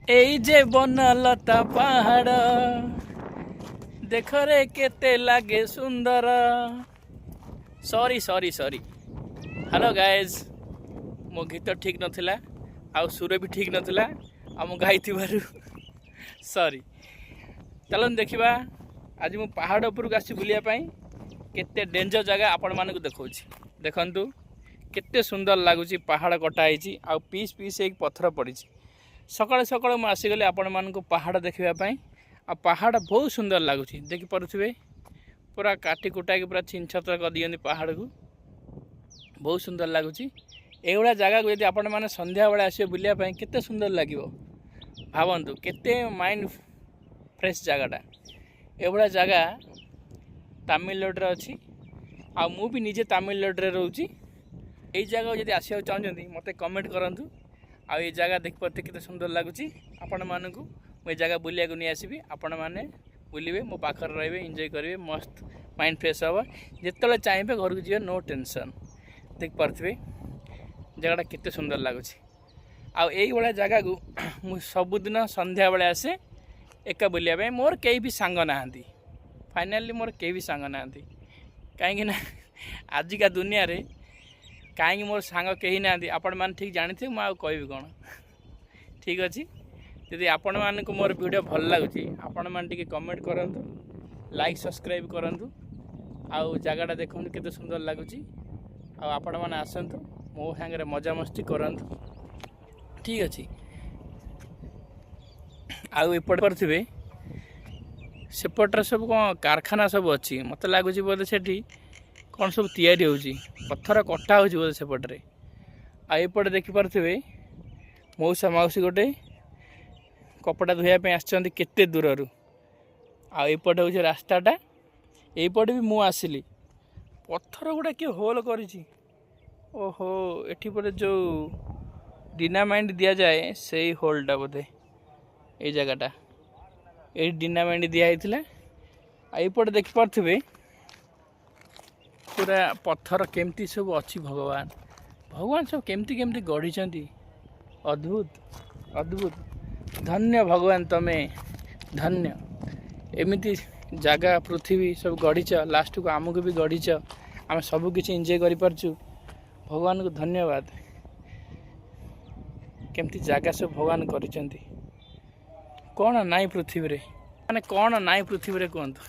এই যে বনলতা পাহাড় দেখরে কেতে লাগে সুন্দর। Sorry sorry sorry hello guys, মो गीत ठीक नथिला आउ सुर भी ठीक नथिला आम गाइथिबारु सॉरी। चलन देखिबा आज मु पहाड़ उपरକୁ आसी बुलिया पई केते डेंजर जगह आपण मानकु देखौछि। देखंतु केते सुंदर लागुछि, पहाड़ कटा आइछि आ पीस पीस एक पत्थर पड़िछि। सकाळ सकाळ मु आसी गले आपण मानकु पहाड़ देखिबा पई आ पहाड़ बहुत सुंदर लागुछि। देखि परुथिबे पूरा काटी कुटा के पूरा छिनछतर कर दियनि पहाड़ को, बहुत सुंदर लगुच। एभा जगह को यदि आपण मैंने संध्या बेले आसवे बुलिया केते सुंदर लगे भावतु, केते माइंड फ्रेश जगहटा। एभा जगह तमिलनाडु अच्छी आ मु भी निजे तमिलनाडु रोची। यही जगह जब आसवा चाहते मत कमेंट करूँ। आई जगह देख पारे केते सुंदर लगुच। आपण मानक मुझे जगह बुलिया को नहीं आसबि, आपण मैंने बुलिबे मो पाखर रहिबे, एंजॉय करेंगे, मस्त माइंड फ्रेश हम। जिते चाहिए घर को जी नो टेंशन। देख पारे जगह केते सुंदर लगुच। आई भाया जगह को मुझे सबुदिन संध्या बेले आसे एका बुलिया। मोर कई भी सांग ना, फाइनाली मोर कई भी सांग ना। कहीं आजिका दुनिया रे कहीं मोर सांग कहीं ना। आपण मैंने ठीक जानी थे मुझे कहि कौन। ठीक अच्छे, यदि आपण मानक मोर वीडियो भल लगुच आपण मैंने कमेंट करूँ, लाइक सब्सक्राइब करूँ। आउ जगहटा देखो केते सुंदर लगुच। आपण मैंने आसतु मो सांगे मजा मस्ती करूँ। ठीक अच्छे, आउट थे सेपटर सब कौन कारखाना सब अच्छी मत लगुच बोधे से कौन सब तैयारी होची, पत्थर कटा हो बोधे सेपटे। आईपटे देखिपे मौसा मौसी गोटे कपड़ा धोयापी आसछन्ति केते दूर। आईपटे हूँ रास्ताटा, यहीपटे भी मु आसिली। पत्थर गुड़ा किए होल करिछि। ओहो, एठी परे जो डिनामाइट दिया जाए से होलटा बोधे ये जगहटा ये डिनामाइट दिखाई। आईपटे देखिपे पूरा पत्थर केमती सब अच्छी। भगवान भगवान सब केमती केमती गढ़ी। अद्भुत अद्भुत, धन्य भगवान तमे, धन्य। एमती जगह पृथ्वी सब गढ़ीच, लास्ट को आमको भी गढ़ीच, आम सब किसी एंजॉय करूँ। भगवान को धन्यवाद। केमती जगह सब भगवान करिसेंती। कौन नाई पृथ्वी रे, माने कौन नाई पृथ्वी रे कहतु।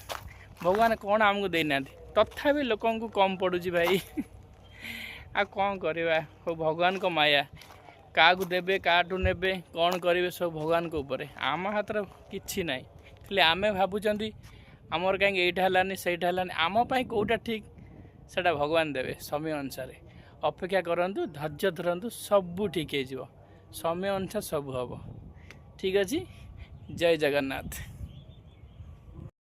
भगवान कौन आमको देना, तथापि लोकों को कम पड़ुची भाई। आ कौन करवा, हो भगवान को माया। क्या देवे क्या नेबे कौन करेंगे सब भगवान को ऊपर। आम हाथ कि ना, खाली आमे भावुं आमर कहीं यहीटा है सहीटा है। आमपाई कौटा ठीक से भगवान देवे समय अनुसार। अपेक्षा करूँ, धैर्य धरतु, सब ठीक हो समय अनुसार सब हम। ठीक अच्छे, जय जगन्नाथ।